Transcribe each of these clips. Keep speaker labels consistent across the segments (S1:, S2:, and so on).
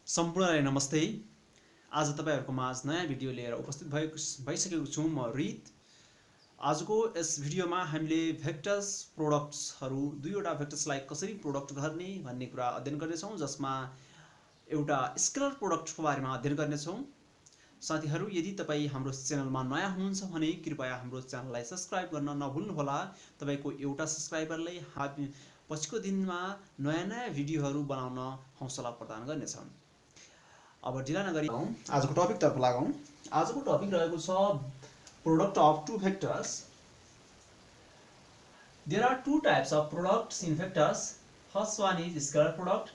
S1: सम्पूर्णलाई नमस्ते। आज तपाईहरुको माझ नयाँ भिडियो लिएर उपस्थित भइसकेको छु म रित। आजको यस भिडियोमा हामीले भेक्टर्स प्रोडक्ट्सहरु दुईवटा भेक्टर्सलाई कसरी प्रोडक्ट गर्ने भन्ने कुरा अध्ययन गर्नेछौं, जसमा एउटा स्केलर प्रोडक्टको बारेमा अध्ययन गर्नेछौं। साथीहरु, यदि तपाई हाम्रो च्यानलमा नयाँ हुनुहुन्छ भने कृपया हाम्रो च्यानललाई सब्स्क्राइब गर्न नभुल्नुहोला। तपाईको एउटा सब्स्क्राइबरले हामी पछिको दिनमा नयाँ भिडियोहरु बनाउन हौसला प्रदान गर्नेछ। अब ढिला नगरी आजको टपिक तर्फ लागौं। आजको टपिक रहेको छ product of two vectors. There are two types of products in vectors. First one is scalar product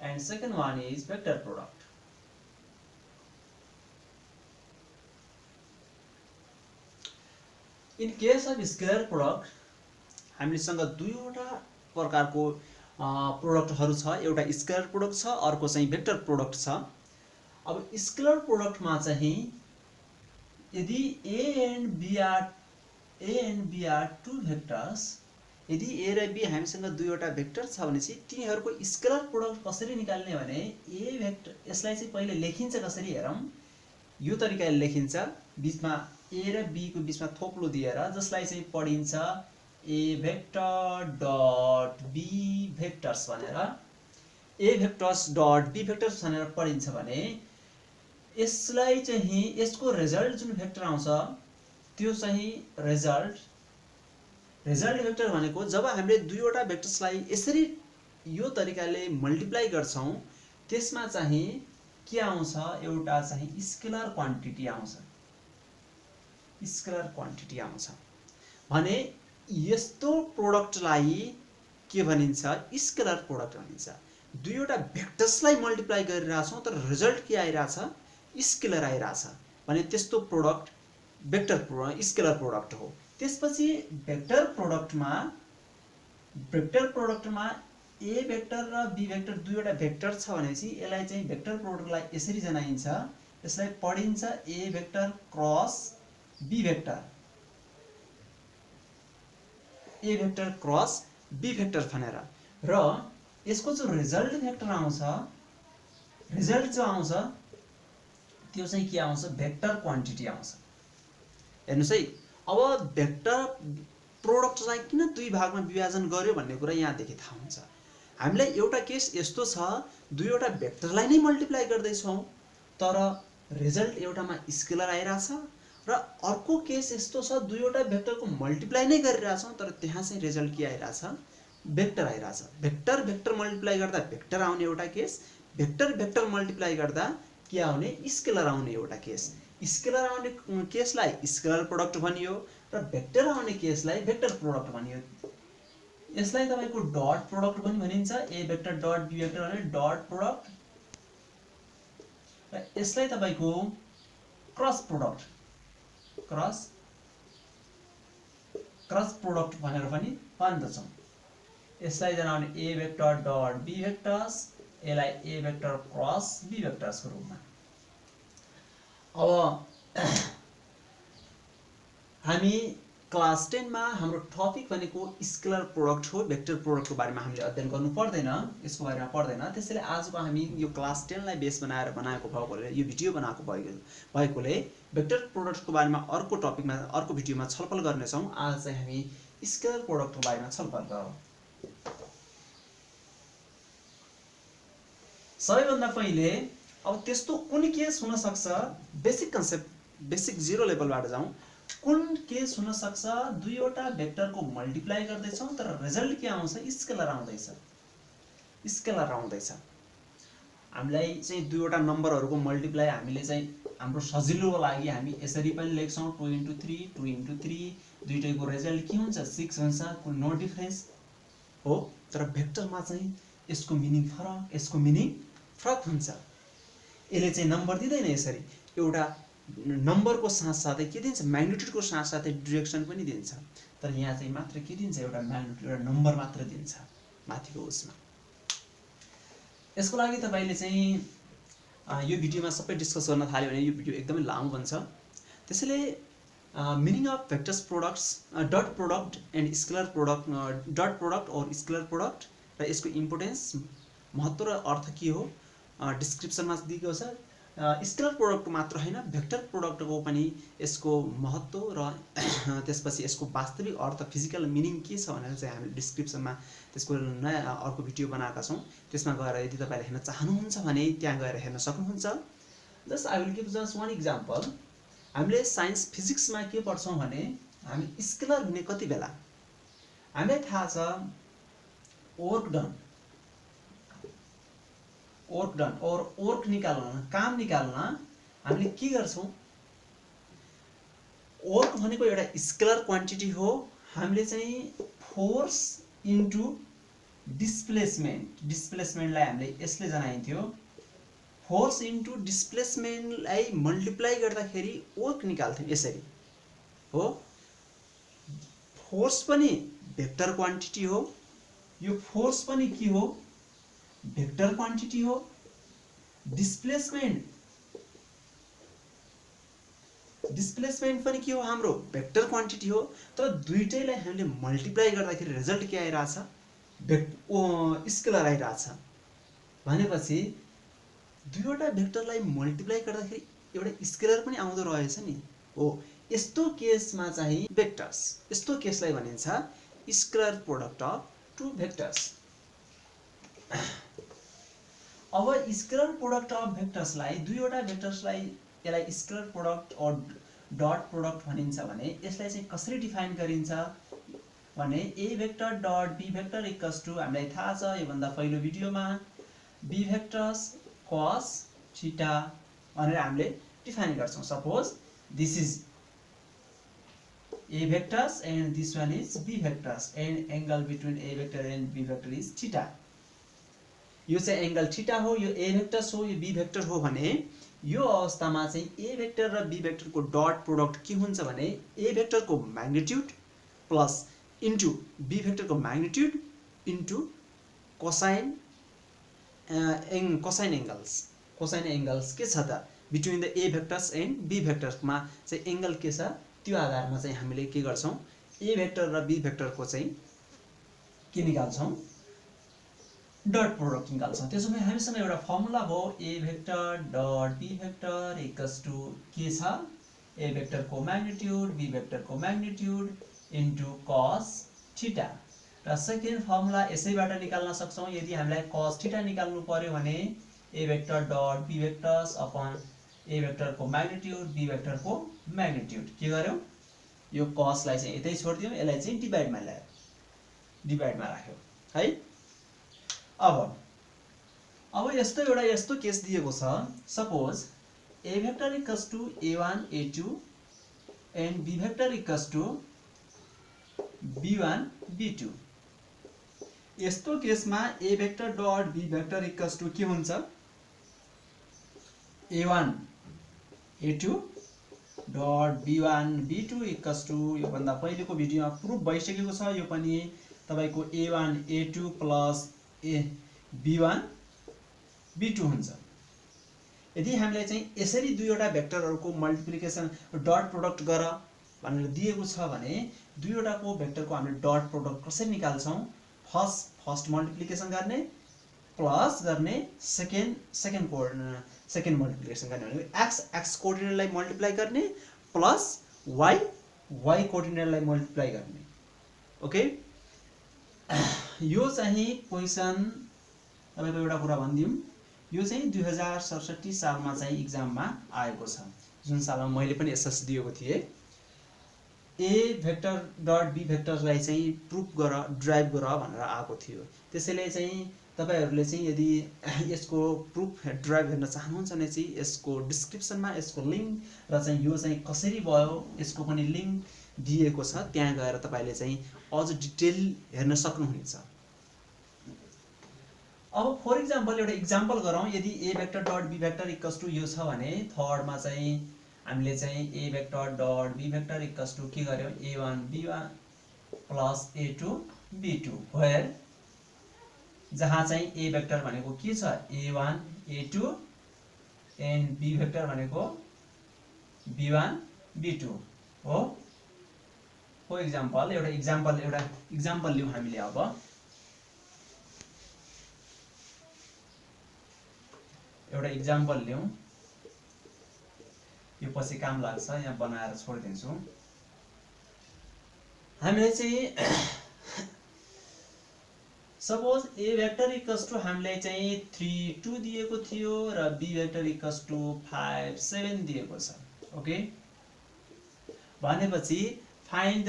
S1: and second one is vector product. In case of scalar product, हामीसँग दुईवटा प्रकारको प्रोडक्टहरु छ। एउटा स्केलर प्रोडक्ट छ, अर्को चाहिँ भेक्टर प्रोडक्ट छ। अब स्केलर प्रोडक्टमा चाहिँ यदि A and B are two vectors, यदि A र B हामीसँग दुईवटा भेक्टर छ भनेपछि तिनीहरुको स्केलर प्रोडक्ट कसरी निकाल्ने भने A भेक्टर, यसलाई चाहिँ पहिले लेखिन्छ कसरी हेरौं। यो तरिकाले लेखिन्छ, बीचमा A र B को बीचमा थोप्लो दिएर, जसलाई चाहिँ पढिन्छ A vector dot B vectors भनेर। A vectors dot B vectors भनेर पढिन्छ भने यसलाई चाहिँ यसको रिजल्ट जुन भेक्टर आउँछ त्यो चाहिँ रिजल्ट भेक्टर भनेको जब हामीले दुईवटा भेक्टर्सलाई यसरी यो तरिकाले मल्टिप्लाई गर्छौं त्यसमा चाहिँ के आउँछ, एउटा चाहिँ स्केलर क्वान्टिटी आउँछ। स्केलर क्वान्टिटी आउँछ भने यस्तो प्रोडक्टलाई के भनिन्छ, स्केलर प्रोडक्ट भनिन्छ। दुईवटा भेक्टर्सलाई मल्टिप्लाई गरिरहेछौं तर रिजल्ट के आइराछ, स्केलर आइराछ भने त्यस्तो प्रोडक्ट स्केलर प्रोडक्ट हो। त्यसपछि भेक्टर प्रोडक्टमा A भेक्टर र B भेक्टर दुईवटा भेक्टर छ भनेपछि यसलाई चाहिँ भेक्टर प्रोडक्टलाई यसरी जनाइन्छ, यसलाई पढिन्छ A vector cross B vector, A vector cross B vector भनेर। र यसको जो रिजल्ट भेक्टर आउँछ, रिजल्ट जो आउँछ त्यो चाहिँ के आउँछ, भेक्टर क्वान्टिटी आउँछ। हेर्नुस् है, अब भेक्टर प्रोडक्टलाई किन दुई भागमा विभाजन गर्यो भन्ने कुरा यहाँदेखि थाहा हुन्छ। हामीलाई एउटा केस यस्तो छ, दुईवटा भेक्टरलाई नै मल्टिप्लाई गर्दै छौं तर रिजल्ट एउटामा स्केलर आइराछ, र अर्को केस यस्तो छ, दुईवटा भेक्टरको मल्टिप्लाई नै गरिरहेछौं तर त्यहाँ चाहिँ रिजल्ट के आइराछ, भेक्टर आइराछ। भेक्टर मल्टिप्लाई गर्दा भेक्टर आउने एउटा केस, भेक्टर मल्टिप्लाई गर्दा के आउने, स्केलर आउने एउटा केस। स्केलर आउने केसलाई स्केलर प्रोडक्ट भनियो र भेक्टर आउने केसलाई भेक्टर प्रोडक्ट भनियो। यसलाई तपाईको डट प्रोडक्ट पनि भनिन्छ, A vector dot B vector भने डट प्रोडक्ट, र यसलाई तपाईको क्रस प्रोडक्ट भनेर पनि भन्दछौं। यसलाई जनाउने A vector dot B vectors, यसलाई A vector cross B vectors को रूपमा। अब हामी क्लास 10 मा हाम्रो टपिक भनेको स्केलर प्रोडक्ट हो। भेक्टर प्रोडक्टको बारेमा हामीले अध्ययन गर्नु पर्दैन, यसको बारेमा पर्दैन। त्यसैले आजको हामी यो क्लास 10 लाई बेस बनाएर बनाएको भएकोले, यो भिडियो बनाएको भएकोले भेक्टर प्रोडक्टको बारेमा अर्को टपिकमा, अर्को भिडियोमा छलफल गर्नेछौं। आज चाहिँ हामी स्केलर प्रोडक्टको बारेमा छलफल गरौँ। सबैभन्दा पहिले अब त्यस्तो कुन केस हुन सक्छ, बेसिक कन्सेप्ट, बेसिक जीरो लेभलबाट जाउँ। कुन केस हुन सक्छ, दुईवटा भेक्टरको मल्टिप्लाई गर्दै छौं तर रिजल्ट के आउँछ, स्केलर आउँदैछ। हामीलाई चाहिँ दुईवटा नम्बरहरुको मल्टिप्लाई हामीले चाहिँ हाम्रो सजिलोको लागि हामी यसरी पनि लेख्छौं, 2 into 3 दुईटैको रिजल्ट के हुन्छ, 6 हुन्छ, कुनै नो डिफरेन्स हो। तर भेक्टरमा चाहिँ यसको मिनिङ फरक हुन्छ। यसले चाहिँ नम्बर दिदैन यसरी, एउटा नम्बरको साथसाथै के दिन्छ, म्याग्निट्युडको साथसाथै डाइरेक्सन पनि दिन्छ। तर यहाँ चाहिँ मात्र के दिन्छ, एउटा म्याग्निट्युड, एउटा नम्बर मात्र दिन्छ माथिको उसमा। यसको लागि तपाईले चाहिँ यो भिडियोमा सबै डिस्कस गर्न थाल्यो भने यो भिडियो एकदमै लामो बन्छ। त्यसैले meaning of vectors products dot product and scalar product dot product or scalar product र यसको इम्पोर्टेन्स महत्त्व र अर्थ के हो डिस्क्रिप्सनमा दिएको छ। स्केलर प्रोडक्ट मात्र हैन भेक्टर प्रोडक्टको पनि यसको महत्त्व र त्यसपछि यसको वास्तविक अर्थ फिजिकल मिनिङ के छ भनेर चाहिँ हामीले डिस्क्रिप्सनमा त्यसको नयाँ अर्को भिडियो बनाएका छौं। त्यसमा गएर यदि तपाईले हेर्न चाहनुहुन्छ भने त्यहाँ गएर हेर्न सक्नुहुन्छ। Just I will give just one example. हामीले साइन्स फिजिक्समा के पढ्छौं भने हामी स्केलर हुने कति बेला हामीलाई थाहा छ वर्क डन और वर्क निकाल्न काम निकाल्न हामीले के गर्छौं वर्क भनेको एउटा स्केलर क्वान्टिटी हो। हामीले चाहिँ फोर्स इन्टु डिस्प्लेसमेन्टलाई हामीले यसले जनाइन्थ्यो फोर्स इन्टु डिस्प्लेसमेन्टलाई मल्टिप्लाई गर्दाखेरि वर्क निकाल्थ्यौं यसरी हो। फोर्स पनि भेक्टर क्वान्टिटी हो यो फोर्स पनि के हो भेक्टर क्वान्टिटी हो। डिस्प्लेसमेन्ट पनि के हो हाम्रो भेक्टर क्वान्टिटी हो। तर दुईटैलाई हामीले मल्टिप्लाई गर्दाखेरि रिजल्ट के आइराछ स्केलर आइराछ भनेपछि दुईवटा भेक्टरलाई मल्टिप्लाई गर्दाखेरि एउटा स्केलर पनि आउँदो रहेछ नि हो। यस्तो केसमा चाहिँ भेक्टर्स यस्तो केसलाई भनिन्छ scalar product of two vectors. अब स्केलर प्रोडक्ट अफ भेक्टर्सलाई दुईवटा भेक्टर्सलाई यसलाई scalar product or dot product भनिन्छ भने यसलाई चाहिँ कसरी डिफाइन गरिन्छ भने A vector dot B vector equals to हामीलाई थाहा छ यो भन्दा पहिलो भिडियोमा बी भेक्टर्स cos थीटा भनेर हामीले डिफाइन गर्छौं। Suppose this is a vectors and this one is b vectors and angle between a vector and b vector is theta। यो चाहिँ एंगल थीटा हो यो a भेक्टर्स हो यो b भेक्टर हो भने यो अवस्थामा चाहिँ a भेक्टर र b भेक्टर को डट प्रोडक्ट के हुन्छ भने a भेक्टर को magnitude plus into b vector को म्याग्निट्युड इन्टु कोसाइन एंगल्स के छ त between the A vectors and B vectors मा चाहिँ एंगल के छ त्यो आधारमा चाहिँ हामीले के गर्छौं ए भेक्टर र बी भेक्टर को चाहिँ के निकाल्छौं डट प्रोडक्ट निकाल्छौं। त्यसैले हामीसँग एउटा फर्मुला भयो A vector dot B vector equals to के छ ए भेक्टर को म्याग्निट्युड बी भेक्टर को म्याग्निट्युड इन्टु cos थीटा र सेकेन्ड फर्मुला यसैबाट निकाल्न सक्छौं। यदि हामीलाई cos थीटा निकाल्नु पर्यो भने A vector dot B vectors upon A vector को म्याग्निट्युड बी भेक्टर को म्याग्निट्युड के गर्यौ यो cos लाई चाहिँ यतै छोड्दियौ यसलाई चाहिँ डिभाइडमा राख्यौ है। अब यस्तो केस दिएको छ suppose A vector equals to a1 a2 and B vector equals to b1 b2। यस्तो केसमा A vector dot B vector equals to के हुन्छ a1 a2 dot b1 b2 equals to यो भन्दा पहिलेको भिडियोमा प्रुफ भइसकेको छ। यो पनि तपाईको a1 a2 plus b1 b2 हुन्छ। यदि हामीले चाहिँ यसरी दुईवटा भेक्टरहरुको मल्टिप्लिकेसन डट प्रोडक्ट गर भनेर दिएको छ भने दुईवटाको भेक्टरको हामीले डट प्रोडक्ट कसरी निकाल्छौं फर्स्ट मल्टिप्लिकेसन गर्ने प्लस गर्ने सेकेन्ड मल्टिप्लिकेसन गर्ने भनेको एक्स कोअर्डिनेटलाई मल्टिप्लाई गर्ने प्लस वाई कोअर्डिनेटलाई मल्टिप्लाई गर्ने। ओके यो चाहिँ क्वेशन तपाईको एउटा कुरा भन्दियौं यो चाहिँ 2067 सालमा चाहिँ एक्जाममा आएको छ जुन सालमा मैले पनि एसएस दिएको थिए। ए भेक्टर डट बी भेक्टरलाई चाहिँ प्रुफ गर ड्राइभ गर भनेर आएको थियो। त्यसैले चाहिँ तपाईहरुले चाहिँ यदि यसको प्रुफ ड्राइभ हेर्न चाहनुहुन्छ भने चाहिँ यसको डिस्क्रिप्सनमा यसको लिंक र चाहिँ यो चाहिँ कसरी भयो यसको पनि लिंक दिएको छ त्यहाँ गएर तपाईले चाहिँ अझ डिटेल हेर्न सक्नुहुनेछ। अब फर एक्जाम्पल एउटा एक्जाम्पल गरौँ यदि A vector dot B vector equals to यो छ भने थर्डमा चाहिँ हामीले चाहिँ A vector dot B vector equals to के गर्यौ a1 b1 plus a2 b2 where जहाँ चाहिँ ए भेक्टर भनेको के छ a1 a2 and B vector भनेको b1 b2 हो। फर एक्जाम्पल एउटा इक्जाम्पल लिउँ हामीले। अब एउटा इक्जाम्पल लिउँ, यो पछि काम लाग्छ, यहाँ बनाएर छोडिदिन्छु। हामीले चाहिँ suppose A vector equals to हामीलाई चाहिँ 3 2 दिएको थियो र बी भेक्टर इक्वल्स टु 5 7 दिएको छ। ओके, भनेपछि फाइन्ड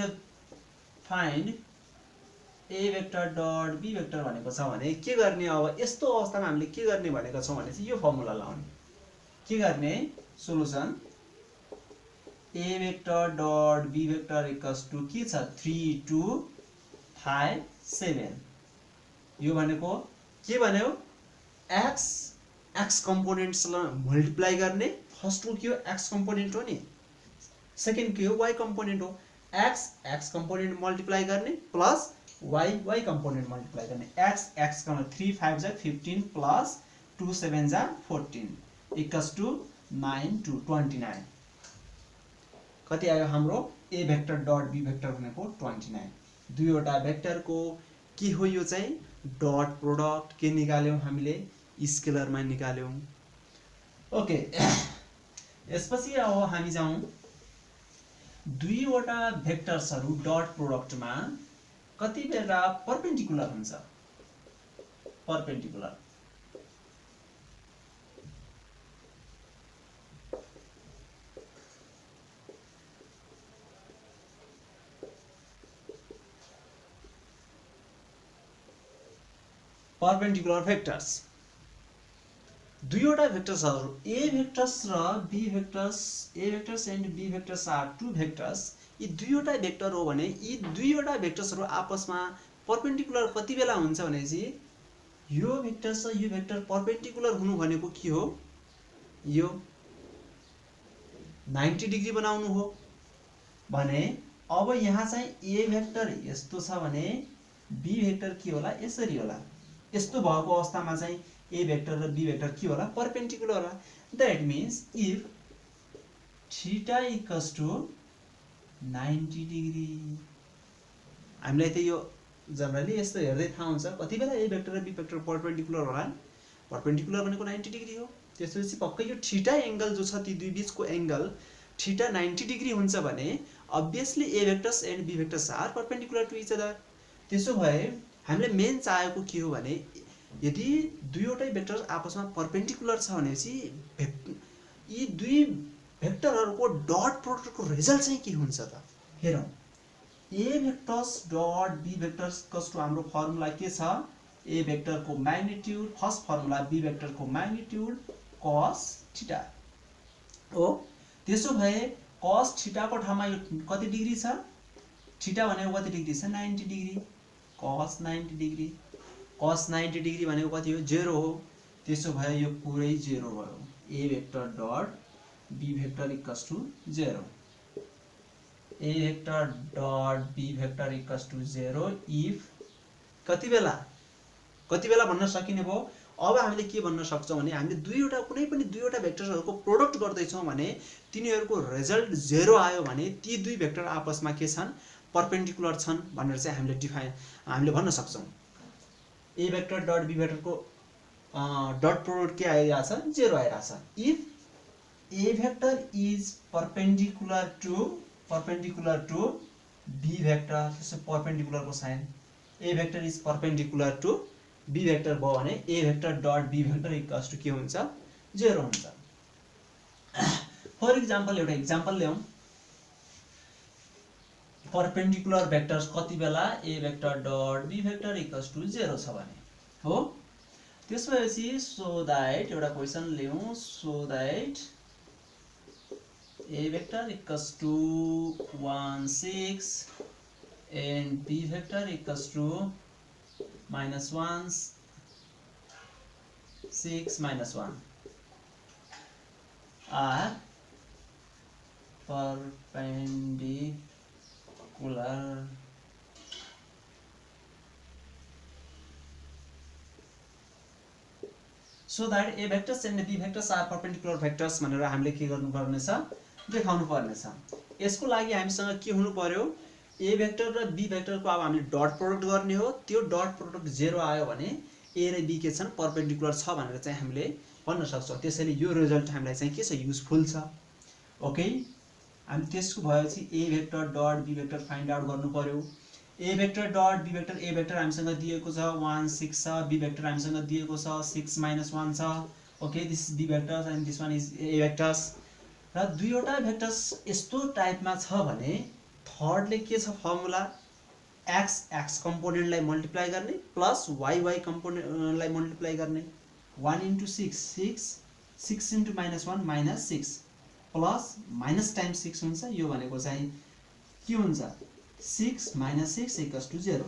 S1: ए भेक्टर डट बी भेक्टर भनेको छ भने के गर्ने? अब यस्तो अवस्थामा हामीले के गर्ने भनेको छौँ भने चाहिँ यो फर्मुला लाउने। के गर्ने? Solution A vector dot B vector equals to के छ? 3 2 5 7। यो भनेको के भन्यो? एक्स कम्पोनेन्ट्सलाई मल्टिप्लाई गर्ने। फर्स्टको के हो? एक्स कम्पोनेन्ट हो नि। सेकेन्ड के हो? वाई कम्पोनेन्ट हो। एक्स कम्पोनेन्ट मल्टिप्लाई गर्ने प्लस वाई कम्पोनेन्ट मल्टिप्लाई गर्ने। एक्स 3 5 जा 15 प्लस 2 7 जा 14 इक्वल्स टु 9 2 29। कति आयो हाम्रो? ए भेक्टर डट बी भेक्टर भनेको 29। दुईवटा भेक्टरको के हो? यो चाहिँ डट प्रोडक्ट। के निकाल्यौँ हामीले? स्केलरमा निकाल्यौँ। ओके, यसपछि अब हामी जाउँ दुईवटा भेक्टर्सहरू डट प्रोडक्टमा कति बेला परपेन्डिकुलर हुन्छ? Perpendicular vectors. दुईवटा भेक्टर्सहरू ए भेक्टर्स र B vectors, A vectors and B vectors are two vectors. यी दुईवटा भेक्टर हो भने यी दुईवटा भेक्टर्सहरू आपसमा परपेन्डिकुलर कति बेला हुन्छ भनेपछि यो भेक्टर र यो भेक्टर परपेन्डिकुलर हुनु भनेको के हो? यो 90 डिग्री बनाउनु हो भने अब यहाँ चाहिँ ए भेक्टर यस्तो छ भने बी भेक्टर के होला? यसरी होला। यस्तो भएको अवस्थामा चाहिँ ए भेक्टर र बी भेक्टर के होला? परपेन्डिकुलर होला। That means if theta equals to 90 degree, हामीलाई त यो जनरली यस्तो हेर्दै थाहा हुन्छ कति बेला ए भेक्टर र बी भेक्टर परपेन्डिकुलर होला। परपेन्डिकुलर भनेको 90 डिग्री हो। त्यसपछि पक्कै यो थीटा एंगल जो छ ती दुई बीचको एंगल थीटा 90 डिग्री हुन्छ भने obviously A vectors and B vectors are perpendicular to each other. त्यसो भए हामीले मेन चाहेको के हो भने यदि दुईवटै भेक्टर आपसमा परपेन्डिकुलर छ भनेपछि यी दुई भेक्टरहरूको डट प्रोडक्टको रिजल्ट चाहिँ के हुन्छ त? हेरौँ। A vectors dot B vectors कस्तो हाम्रो फर्मुला के छ? ए भेक्टरको म्याग्निट्युड, फर्स्ट फर्मुला बी भेक्टरको म्याग्निट्युड cos थीटा हो। त्यसो भए cos थीटाको ठाउँमा यो कति डिग्री छ? थीटा भनेको कति डिग्री छ? 90 degree. cos 90 degree, cos 90 degree भनेको कति हो? 0 हो। त्यसो भए यो पुरै 0 भयो। A vector dot B vector equals to 0। A vector dot B vector equals to 0 if कति बेला भन्न सकिने भयो? अब हामीले के भन्न सक्छौँ भने हामीले कुनै पनि दुईवटा भेक्टर्सहरूको प्रोडक्ट गर्दैछौँ भने तिनीहरूको रिजल्ट 0 आयो भने ती दुई भेक्टर आपसमा के छन्? परपेन्डिकुलर छन् भनेर चाहिँ हामीले भन्न सक्छौँ। ए भेक्टर डट बी भेक्टरको डट प्रोडक्ट के आइरहेछ? 0 आइरहेछ। If A vector is perpendicular to B vector, त्यसो परपेन्डिकुलरको sign A vector is perpendicular to B vector भयो भने A vector dot B vector equals to के हुन्छ? 0 हुन्छ। फर एक्जाम्पल एउटा इक्जाम्पल ल्याउँ। परपेन्डिकुलर भेक्टर्स कति बेला A vector dot B vector equals to 0 छ भने हो। त्यसपछि सो दैट एउटा क्वेसन ल्याउँ। So that A vector equals to 1 6 and b vector equals to -1 6 -1 are perpendicular so that a vectors and b vectors are perpendicular vectors भनेर हामीले के गर्नुपर्ने छ? देखाउनु पर्ने छ। यसको लागि हामीसँग के हुनु पर्यो, ए भेक्टर र बी भेक्टरको अब हामीले डट प्रोडक्ट गर्ने हो। त्यो डट प्रोडक्ट 0 आयो भने ए र बी के छन् परपेन्डिकुलर छ भनेर चाहिँ हामीले भन्न सक्छौँ। त्यसैले यो रिजल्ट हामीलाई चाहिँ के छ, युजफुल छ। ओके, हामी त्यसको भएपछि ए vector dot B vector find out गर्नु पर्यो। ए भेक्टर डट बी भेक्टर, ए भेक्टर हामीसँग दिएको छ 1 6 छ, बी भेक्टर हामीसँग दिएको छ 6 - 1 छ। Okay, this is B vectors and this one is A vectors. र दुईवटा भेक्टर्स यस्तो टाइपमा छ भने थर्डले के छ फर्मुला, एक्स कम्पोनेन्टलाई मल्टिप्लाई गर्ने प्लस वाइ कम्पोनेन्टलाई मल्टिप्लाई गर्ने। 1 × 6 6, 6 × -1 -6 प्लस माइनस टाइम्स 6 हुन्छ। यो भनेको चाहिँ के हुन्छ, 6 - 6 = 0।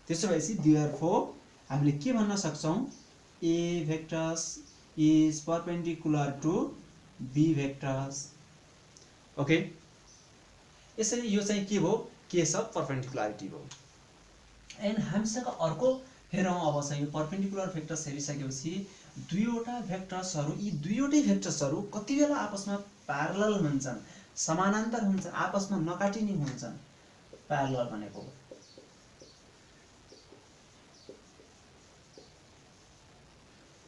S1: त्यसो भएपछि देयरफोर हामीले के भन्न सक्छौँ, A vectors is perpendicular to B vectors. Okay, यसरी यो चाहिँ के भयो, केस अफ परपेन्डिकुलारिटी भयो। एन्ड हामीसँग अर्को हेरौँ अब चाहिँ यो परपेन्डिकुलर भेक्टर्स हेरिसकेपछि दुईवटा भेक्टर्सहरू, यी दुईवटै भेक्टर्सहरू कति बेला आपसमा प्यारलल हुन्छन्, समानान्तर हुन्छन्, आपसमा नकाटिने हुन्छन्। प्यारलल भनेको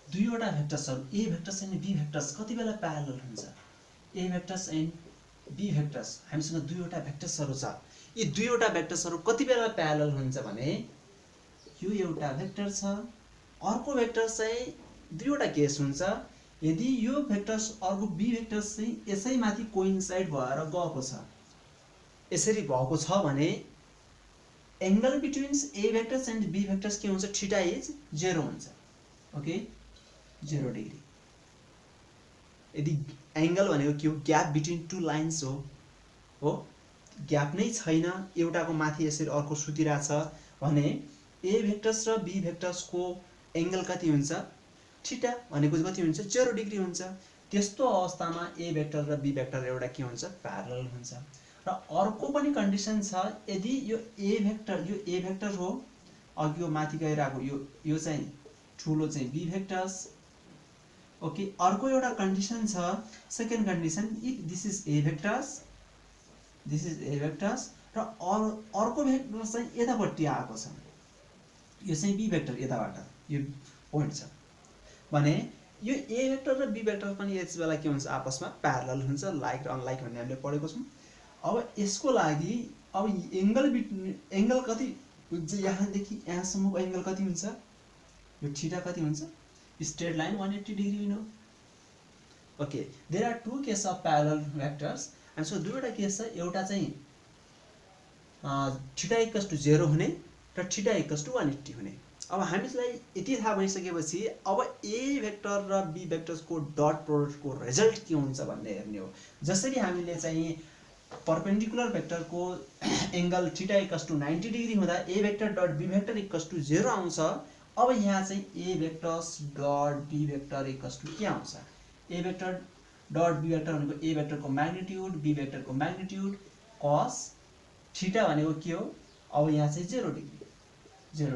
S1: दुईवटा भेक्टर्सहरू A vectors and B vectors कति बेला प्यारलल हुन्छ। ए भेक्टर्स एन्ड बी भेक्टर्स, हामीसँग दुईवटा भेक्टर्सहरू छ। यी दुईवटा भेक्टर्सहरू कति बेला प्यारलल हुन्छ भने यो एउटा भेक्टर छ, अर्को भेक्टर चाहिँ दुईवटा केस हुन्छ। यदि यो भेक्टर्स अर्को बी भेक्टर्स चाहिँ यसैमाथि कोइन्साइड भएर गएको छ, यसरी भएको छ भने angle between A vectors and B vectors के हुन्छ, थीटा इज 0 हुन्छ। Okay, 0 degree. यदि एंगल भनेको के हो, ग्याप बिट्विन टु लाइन्स हो, ग्याप नै छैन, एउटाको माथि यसरी अर्को सुतिरहेछ भने ए भेक्टर्स र बी भेक्टर्सको एंगल कति हुन्छ, थीटा भनेको कति हुन्छ, 0 डिग्री हुन्छ। त्यस्तो अवस्थामा ए भेक्टर र बी भेक्टर एउटा के हुन्छ, प्यारलल हुन्छ। र अर्को पनि कन्डिसन छ, यदि यो ए भेक्टर हो, अघि यो माथि गइरहेको यो चाहिँ ठुलो चाहिँ बी भेक्टर्स। ओके, अर्को एउटा कन्डिसन छ, second condition, if this is A vectors, this is A vectors र अर्को भेक्टर चाहिँ यतापट्टि आएको छ, यो चाहिँ बी भेक्टर यताबाट यो पोइन्ट छ भने यो ए भेक्टर र बी भेक्टर पनि यस बेला के हुन्छ, आपसमा प्यारलल हुन्छ, लाइक र अनलाइक भन्ने हामीले पढेको छौँ। अब यसको लागि अब एंगल कति हुन्छ, यहाँदेखि यहाँसम्मको एंगल कति हुन्छ, यो थीटा कति हुन्छ, straight line 180 degree no. Okay, there are two case of parallel vectors. हामीसँग दुईवटा केस छ, एउटा चाहिँ थीटा = 0 हुने र थीटा = 180 हुने। अब हामीलाई यति थाहा भइसकेपछि अब ए भेक्टर र बी भेक्टर्सको डट प्रोडक्टको रिजल्ट के हुन्छ भन्ने हेर्ने हो। जसरी हामीले चाहिँ परपेन्डिकुलर भेक्टरको एंगल थीटा = 90 डिग्री हुँदा A vector dot B vector = 0 आउँछ। अब यहाँ चाहिँ A vectors dot B vector के आउँछ, A vector dot B vector भनेको ए भेक्टरको म्याग्निट्युड, बी भेक्टरको म्याग्निट्युड cos थीटा भनेको के हो, अब यहाँ चाहिँ 0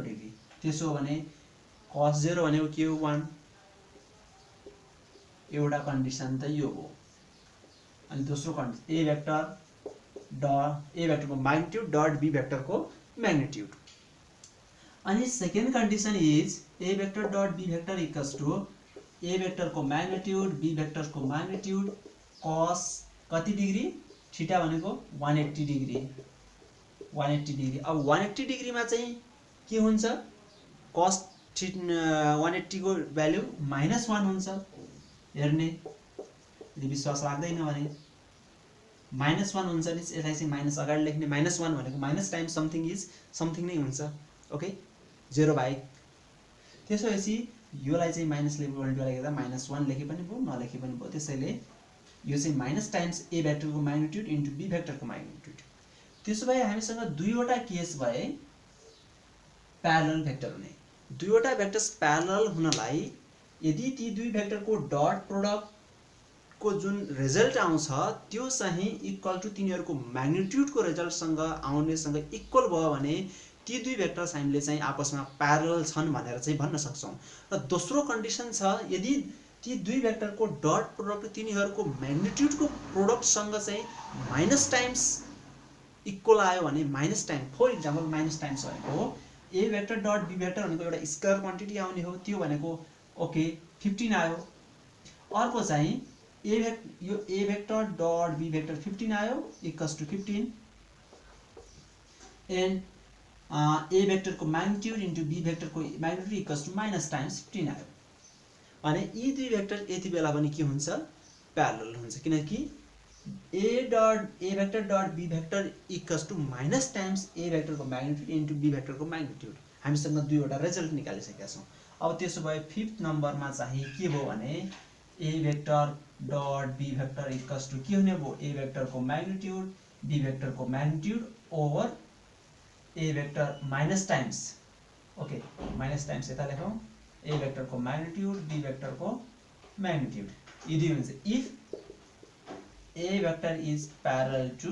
S1: डिग्री। त्यसो हो भने cos 0 भनेको के हो, 1। एउटा कन्डिसन त यो हो। अनि दोस्रो कन्डिसन ए भेक्टरको म्याग्निट्युड डट बी भेक्टरको म्याग्निट्युड। अनि second condition is A vector dot B vector = A भेक्टरको म्याग्निट्युड बी भेक्टरको म्याग्निट्युड cos कति डिग्री, थीटा भनेको 180 डिग्री। 180 डिग्री। अब 180 डिग्रीमा चाहिँ के हुन्छ, cos 180 को भ्यालु -1 हुन्छ। हेर्ने, यदि विश्वास लाग्दैन भने -1 हुन्छ नि, यसलाई चाहिँ माइनस अगाडि लेख्ने। -1 भनेको minus time something is something नै हुन्छ। ओके, 0 बाहेक। त्यसपछि योलाई चाहिँ माइनसले मल्टिप्लाई गर्दा -1 लेखे पनि भयो, नलेखे पनि भयो। त्यसैले यो चाहिँ माइनस टाइम्स ए भेक्टरको म्याग्निट्युड इन्टु बी भेक्टरको म्याग्निट्युड। त्यसो भए हामीसँग दुईवटा केस भए प्यारलल भेक्टर हुने। दुईवटा भेक्टर्स प्यारलल हुनलाई यदि ती दुई भेक्टरको डट प्रोडक्टको जुन रिजल्ट आउँछ त्यो चाहिँ इक्वल टु तिनीहरूको म्याग्निट्युडको रिजल्टसँग आउनेसँग इक्वल भयो भने ती दुई भेक्टर्स हामीले चाहिँ आपसमा प्यारलल छन् भनेर चाहिँ भन्न सक्छौँ। र दोस्रो कन्डिसन छ, यदि ती दुई भेक्टरको डट प्रोडक्ट तिनीहरूको म्याग्निट्युडको प्रोडक्टसँग चाहिँ माइनस टाइम्स इक्वल आयो भने minus time, for example minus times भनेको हो A vector dot B vector भनेको एउटा स्केलर क्वान्टिटी आउने हो, त्यो भनेको ओके 15 आयो। अर्को चाहिँ यो A vector dot B vector 15 आयो इक्वल्स टु 15 एन्ड ए भेक्टरको म्याग्निट्युड इन्टु बी भेक्टरको magnitude equals to minus times 15 आयो भने यी दुई भेक्टर यति बेला पनि के हुन्छ, प्यारलल हुन्छ, किनकि A vector dot B vector equals to minus times A भेक्टरको म्याग्निट्युड इन्टु बी भेक्टरको म्याग्निट्युड। हामीसँग दुईवटा रिजल्ट निकालिसकेका छौँ। अब त्यसो भए फिफ्थ नम्बरमा चाहिँ के भयो भने A vector dot B vector equals to के हुने भयो, ए भेक्टरको म्याग्निट्युड बी भेक्टरको magnitude over A vector minus times, okay minus times यता लेखौँ, ए भेक्टरको म्याग्निट्युड बी भेक्टरको म्याग्निट्युड यदि हुन्छ if A vector is parallel to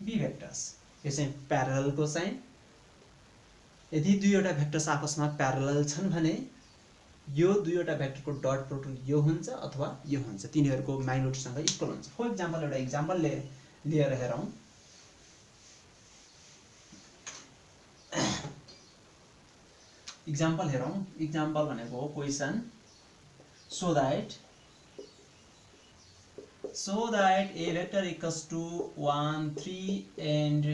S1: B vectors. यो चाहिँ प्यारललको साइन। यदि दुईवटा भेक्टर्स आपसमा प्यारलल छन् भने यो दुईवटा भेक्टरको डट प्रोडक्ट यो हुन्छ अथवा यो हुन्छ, तिनीहरूको म्याग्निट्युडसँग इक्वल हुन्छ। फर इक्जाम्पल एउटा इक्जाम्पल लिएर हेरौँ। इक्जाम्पल हेरौँ। इक्जाम्पल भनेको हो question so that a vector equals to 1 3 and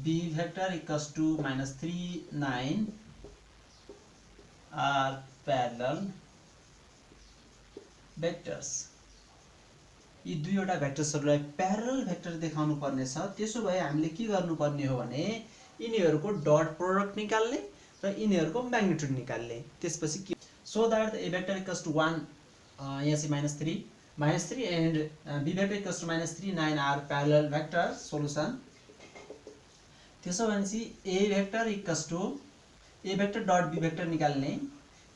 S1: b vector equals to -3 9 are parallel vectors। यी दुईवटा भेक्टर्सहरूलाई प्यारलल भेक्टर देखाउनु पर्ने छ। त्यसो भए हामीले के गर्नुपर्ने हो भने यिनीहरूको डट प्रोडक्ट निकाल्ने र यिनीहरूको म्याग्निट्युड निकाल्ने। त्यसपछि के so that A vector equals to 1 यहाँ चाहिँ -3 and B vector equals to -3 9 are parallel vector. Solution त्यसो भनेपछि A vector equals to A vector dot B vector निकाल्ने,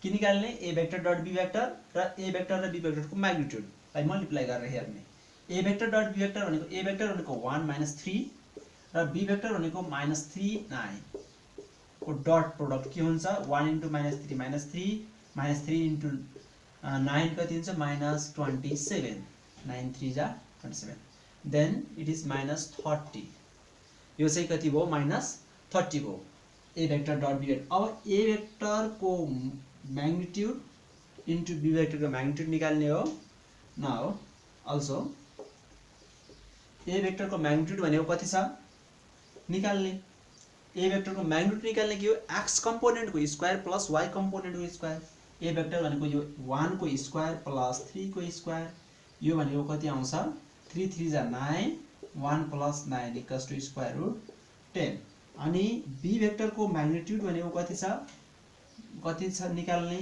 S1: के निकाल्ने, A vector dot B vector र ए भेक्टर र B भेक्टरको म्याग्निट्युडलाई मल्टिप्लाई गरेर हेर्ने। A vector dot B vector भनेको ए भेक्टर भनेको 1 3 र बी भेक्टर भनेको -3 9 को डट प्रोडक्ट के हुन्छ, 1 इन्टु -3 -3 इन्टु 9 कति हुन्छ -27, 9 3 जा 27, देन इट इज -30। यो चाहिँ कति भयो -30 भयो A vector dot B vector. अब ए भेक्टरको म्याग्निट्युड इन्टु बी भेक्टरको म्याग्निट्युड निकाल्ने हो। नाउ अल्सो ए भेक्टरको म्याग्निट्युड भनेको कति छ निकाल्ने। ए भेक्टरको म्याग्निट्युड निकाल्ने के हो, एक्स कम्पोनेन्टको स्क्वायर प्लस वाई कम्पोनेन्टको स्क्वायर। ए भेक्टर भनेको यो 1 को स्क्वायर प्लस 3 को स्क्वायर, यो भनेको कति आउँछ 3 3 जा 9 1 plus 9 equals to square root 10। अनि बी भेक्टरको म्याग्निट्युड भनेको कति छ निकाल्ने,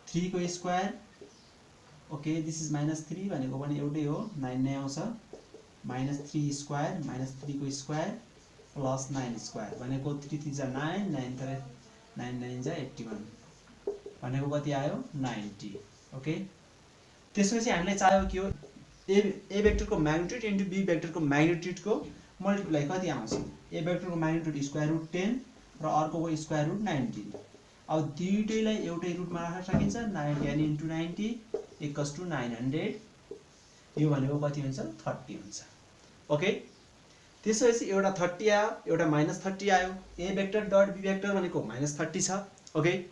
S1: 3 को स्क्वायर, ओके दिस इज -3 भनेको पनि एउटै हो 9 नै आउँछ, -3 स्क्वायर -3 को स्क्वायर प्लस 9 स्क्वायर भनेको 3 3 जा 9 9 9 जा 81 भनेको कति आयो 90। ओके त्यसपछि हामीले चाह्यो के हो, ए भेक्टरको म्याग्निट्युड इन्टु बी भेक्टरको म्याग्निट्युडको मल्टिप्लाई कति आउँछ। ए भेक्टरको म्याग्निट्युड स्क्वायर रुट 10 र अर्कोको स्क्वायर रुट 19। अब दुईटैलाई एउटै रुटमा राख्न सकिन्छ, 9 इन्टु 90 इक्वल्स टु 900। यो भनेको कति हुन्छ 30 हुन्छ। ओके त्यसपछि एउटा 30 आयो, एउटा -30 आयो। A vector dot B vector भनेको -30 छ। ओके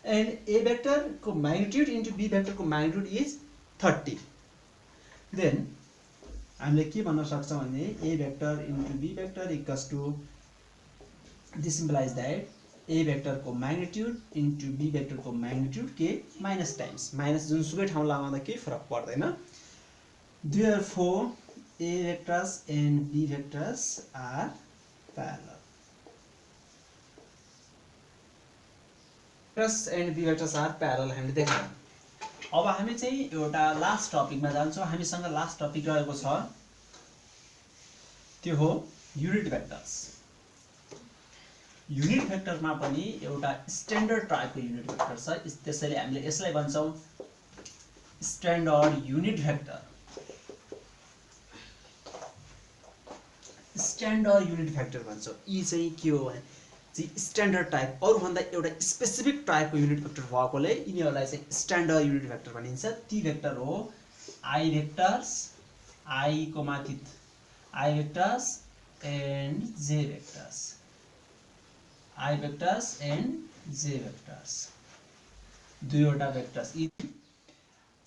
S1: एन्ड ए भेक्टरको म्याग्निट्युड इन्टु बी भेक्टरको म्याग्निट्युड इज 30। देन हामीले के भन्न सक्छौँ भने A vector into B vector equals to this implies that A भेक्टरको म्याग्निट्युड इन्टु बी भेक्टरको म्याग्निट्युड के माइनस टाइम्स, माइनस जुनसुकै ठाउँ लगाउँदा केही फरक पर्दैन। Therefore A vectors and B vectors are parallel. Vectors and B vectors are parallel हामीले देख्यौँ। अब हामी चाहिँ एउटा लास्ट टपिकमा जान्छौँ। हामीसँग लास्ट टपिक रहेको छ, त्यो हो युनिट भेक्टर्स। युनिट भेक्टरमा पनि एउटा स्ट्यान्डर्ड टाइपको युनिट भेक्टर छ, त्यसैले हामीले यसलाई भन्छौँ standard unit vector. Standard unit vector भन्छौँ। यी चाहिँ के हो भने चाहिँ स्ट्यान्डर्ड टाइप, अरूभन्दा एउटा स्पेसिफिक टाइपको युनिट भेक्टर भएकोले यिनीहरूलाई चाहिँ स्ट्यान्डर्ड युनिट भेक्टर भनिन्छ। ती भेक्टर हो आई भेक्टर्स, आई को माथि आई भेक्टर्स एन्ड जे भेक्टर्स, आई भेक्टर्स एन्ड जे भेक्टर्स, दुईवटा भेक्टर्स।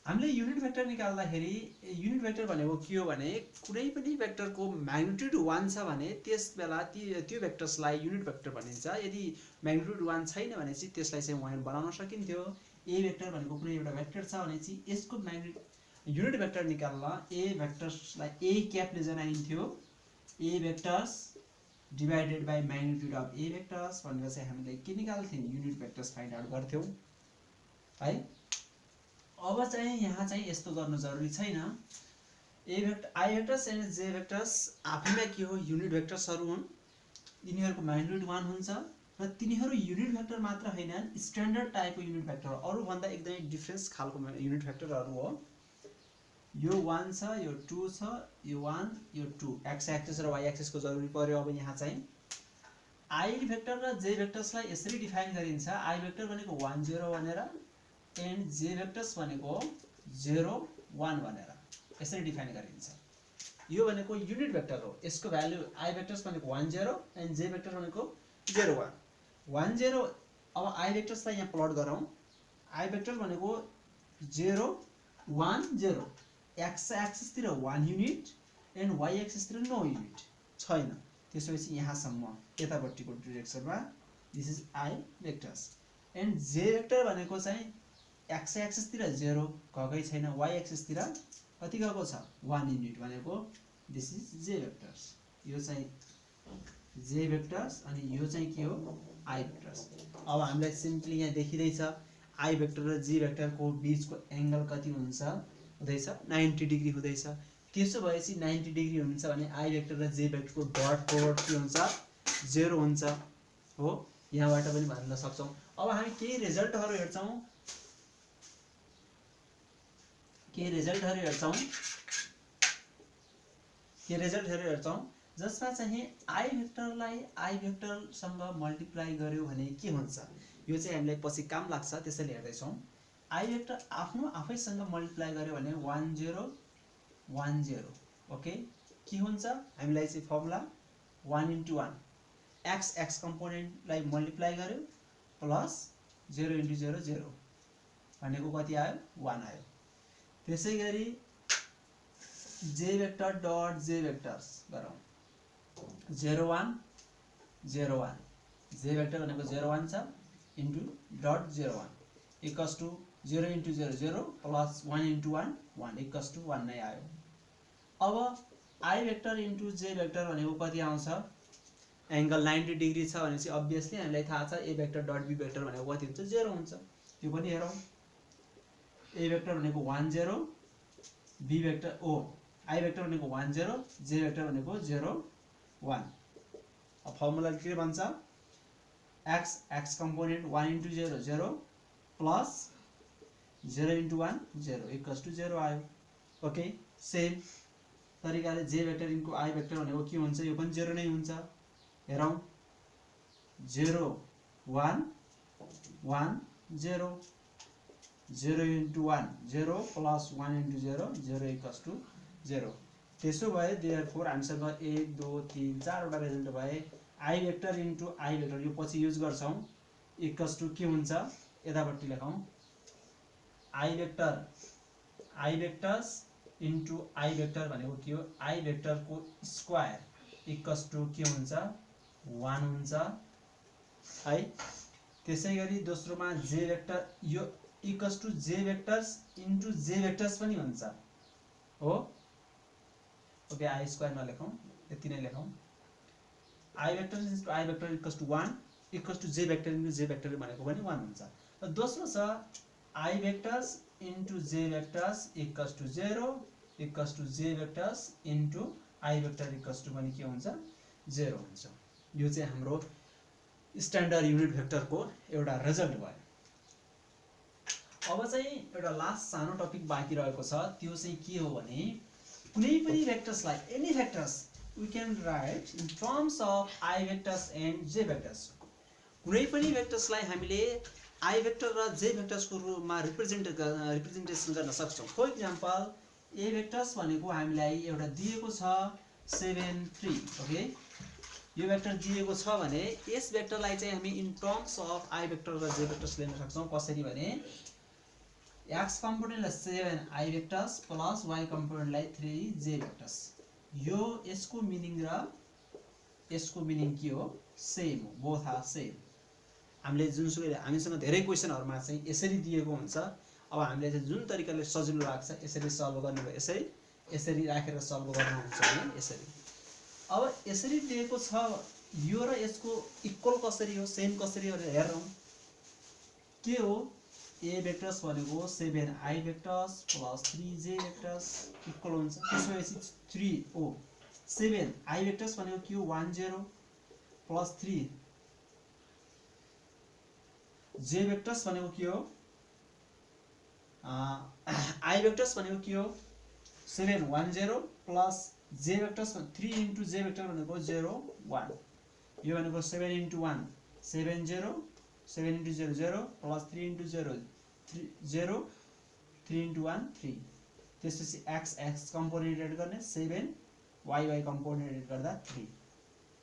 S1: हामीले युनिट भेक्टर निकाल्दाखेरि युनिट भेक्टर भनेको के हो भने कुनै पनि भेक्टरको म्याग्निट्युड 1 छ भने त्यस बेला त्यो भेक्टर्सलाई युनिट भेक्टर भनिन्छ। यदि म्याग्निट्युड 1 छैन भने चाहिँ त्यसलाई चाहिँ 1 बनाउन सकिन्थ्यो। ए भेक्टर भनेको कुनै एउटा भेक्टर छ भने चाहिँ यसको युनिट भेक्टर निकाल्न ए भेक्टर्सलाई ए क्यापले जनाइन्थ्यो। A vectors divided by magnitude of A vectors भनेर चाहिँ हामीले के निकाल्थ्यौँ, युनिट भेक्टर्स फाइन्ड आउट गर्थ्यौँ है। अब चाहिँ यहाँ चाहिँ यस्तो गर्नु जरुरी छैन। ए भेक्टर आई भेक्टर्स एन्ड जे भेक्टर्स आफैमा के हो, युनिट भेक्टर्सहरू हुन्। यिनीहरूको म्याग्निट्युड 1 हुन्छ र तिनीहरू युनिट भेक्टर मात्र हैनन्, स्ट्यान्डर्ड टाइपको युनिट भेक्टर, अरूभन्दा एकदमै डिफरेन्स खालको युनिट भेक्टरहरू हो। यो 1 छ, यो 2 छ, यो 1, यो 2, एक्स एक्सिस र वाइ एक्सिसको जरुरी पर्यो। अब यहाँ चाहिँ आई भेक्टर र जे भेक्टर्सलाई यसरी डिफाइन गरिन्छ। आई भेक्टर भनेको 1 0 भनेर एन्ड जे भेक्टर्स भनेको 0 1 भनेर यसरी डिफाइन गरिन्छ। यो भनेको युनिट भेक्टर हो। यसको भ्यालु आई भेक्टर्स भनेको 1 0 एन्ड जे भेक्टर भनेको 0 1 1 0। अब आई भेक्टर्सलाई यहाँ प्लट गरौँ। आई भेक्टर भनेको 0 1 0, एक्स एक्सिसतिर 1 युनिट एन्ड वाइ एक्सिसतिर नो युनिट छैन। त्यसपछि यहाँसम्म यतापट्टिको डिरेक्सनमा this is I vectors. And J vector भनेको चाहिँ एक्स एक्सिसतिर 0 गएकै छैन, वाइ एक्सिसतिर कति गएको छ 1 युनिट भनेको दिस इज जे भेक्टर्स। यो चाहिँ जे भेक्टर्स अनि यो चाहिँ के हो, आई भेक्टर्स। अब हामीलाई सिम्पली यहाँ देखिँदैछ आई भेक्टर र जे भेक्टरको बीचको एंगल कति हुँदैछ 90 डिग्री हुँदैछ। त्यसो भएपछि 90 डिग्री हुन्छ भने आई भेक्टर र जे भेक्टरको डट प्रोडक्ट के हुन्छ, 0 हुन्छ हो। यहाँबाट पनि भन्न सक्छौँ। अब हामी केही रिजल्टहरू हेर्छौँ जसमा चाहिँ आई भेक्टरलाई आई भेक्टरसँग मल्टिप्लाई गर्यो भने के हुन्छ। यो चाहिँ हामीलाई पछि काम लाग्छ, त्यसैले हेर्दैछौँ। आई भेक्टर आफैसँग मल्टिप्लाई गर्यो भने 1 0 1 0 ओके के हुन्छ, हामीलाई चाहिँ फर्मुला 1 × 1 एक्स एक्स कम्पोनेन्टलाई मल्टिप्लाई गर्यो प्लस 0 × 0 0 भनेको कति आयो, 1 आयो। त्यसै गरी जे भेक्टर डट जे भेक्टर्स गरौँ। 0 1 0 1 जे भेक्टर भनेको 0 1 छ into dot 0 1 equals to 0 × 0 0 plus 1 × 1 1 equals to 1 नै आयो। अब I vector into J vector भनेको कति आउँछ, एंगल 90 डिग्री छ भने चाहिँ अभियसली हामीलाई थाहा छ A vector dot B vector भनेको कति हुन्छ, 0 हुन्छ। त्यो पनि हेरौँ। ए भेक्टर भनेको 1 0, बी भेक्टर आई भेक्टर भनेको 1 0, जे भेक्टर भनेको 0 1। अब फर्मुला के भन्छ, X X component 1 × 0 0 plus 0 × 1 0 equals to 0 आयो। ओके सेम तरिकाले जे भेक्टर इन्टु आई भेक्टर भनेको के हुन्छ, यो पनि 0 नै हुन्छ। हेरौँ 0 1 1 0 0 × 1 0 प्लस 1 × 0 0 इक्वल्स टु 0। त्यसो भए देयरफोर हामीसँग 1 2 3 4 वटा रिजल्ट भए। I vector into I vector यो पछि युज गर्छौँ इक्वल्स टु के हुन्छ, यतापट्टि लेखौँ I vectors into I vector भनेको के हो, आई भेक्टरको स्क्वायर इक्वल्स टु के हुन्छ 1 हुन्छ है। त्यसै गरी दोस्रोमा जे भेक्टर यो equals to J vectors into J vectors पनि हुन्छ हो। ओके आई स्क्वायर नलेखौँ, यति नै लेखौँ। I vector into I vector equals to 1 equals to J vector into J vector भनेको पनि 1 हुन्छ। र दोस्रो छ I vectors into J vectors equals to 0 equals to J vectors into I vector equals to पनि के हुन्छ, 0 हुन्छ। यो चाहिँ हाम्रो स्ट्यान्डर्ड युनिट भेक्टरको एउटा रिजल्ट भयो। अब चाहिँ एउटा लास्ट सानो टपिक बाँकी रहेको छ, त्यो चाहिँ के हो भने कुनै पनि भेक्टर्सलाई any vectors we can write in terms of I vectors and J vectors. कुनै पनि भेक्टर्सलाई हामीले आई भेक्टर र जे भेक्टर्सको रूपमा रिप्रेजेन्टेसन गर्न सक्छौँ। फर इक्जाम्पल ए भेक्टर्स भनेको हामीलाई एउटा दिएको छ 7 3, ओके। यो भेक्टर दिएको छ भने यस भेक्टरलाई चाहिँ हामी in terms of I vector र जे भेक्टर्स लेख्न सक्छौँ। कसरी भने एक्स कम्पोनेन्टलाई 7 आई भेक्टर्स प्लस वाई कम्पोनेन्टलाई 3 जे भेक्टर्स। यो यसको मिनिङ र यसको मिनिङ के हो? सेम हो, बोथ आर सेम। हामीले जुनसुकै हामीसँग धेरै क्वेसनहरुमा चाहिँ यसरी दिएको हुन्छ। अब हामीले चाहिँ जुन तरिकाले सजिलो लाग्छ यसरी सल्भ गर्ने भयो, यसरी राखेर सल्भ गर्न हुन्छ भने यसरी। अब यसरी दिएको छ यो र यसको इक्वल कसरी हो, सेम कसरी हो हेरौँ। के हो? ए भेक्टर्स भनेको 7 I vectors plus 3 J vectors equal हुन्छ। त्यसपछि 7 आई भेक्टर्स भनेको के हो? 1 0 प्लस 3 जे भेक्टर्स भनेको के हो? आई भेक्टर्स भनेको के हो? 7 1 0 प्लस जे भेक्टर्स 3 इन्टु जे भेक्टर भनेको 0 1। यो भनेको 7 into 1 7 0 7 into 0 0 plus 3 into 0 3 0 3 into 1 3। त्यसपछि एक्स एक्स कम्पोनेन्ट एड गर्ने 7 वाई वाई कम्पोनेन्ट एड गर्दा 3,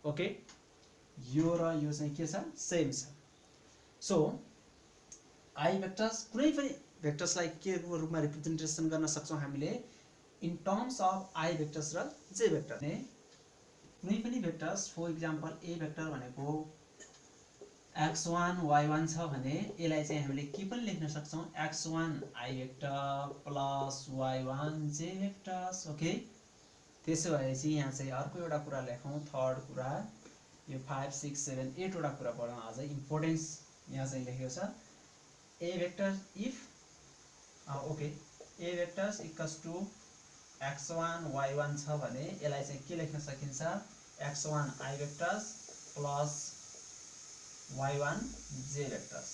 S1: ओके। यो र यो चाहिँ के छ? सेम छ। सो आई भेक्टर्स कुनै पनि भेक्टर्सलाई के को रूपमा रिप्रेजेन्टेसन गर्न सक्छौँ हामीले in terms of I vectors र जे भेक्टर। ने कुनै पनि vectors for example A vector भनेको x1 y1 छ भने यसलाई चाहिँ हामीले के पनि लेख्न सक्छौँ? x1 I vector plus y1 जे भेक्टर्स, ओके। त्यसो भएपछि यहाँ चाहिँ अर्को एउटा कुरा लेखौँ, थर्ड कुरा। यो 5 6 7 8 वटा कुरा पढौँ आज। इम्पोर्टेन्स यहाँ चाहिँ लेखेको छ। A vector if okay A vectors equals to x1 y1 छ भने यसलाई चाहिँ के लेख्न सकिन्छ? x1 I vectors plus y1 जे भेक्टर्स,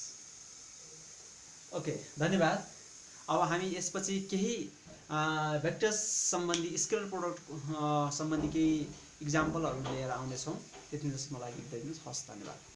S1: ओके। धन्यवाद। अब हामी यसपछि केही भेक्टर्स सम्बन्धी स्केलर प्रोडक्ट सम्बन्धी केही इक्जाम्पलहरू लिएर आउनेछौँ। त्यति बेलासम्म लागि बिदा दिनुहोस्। हस्, धन्यवाद।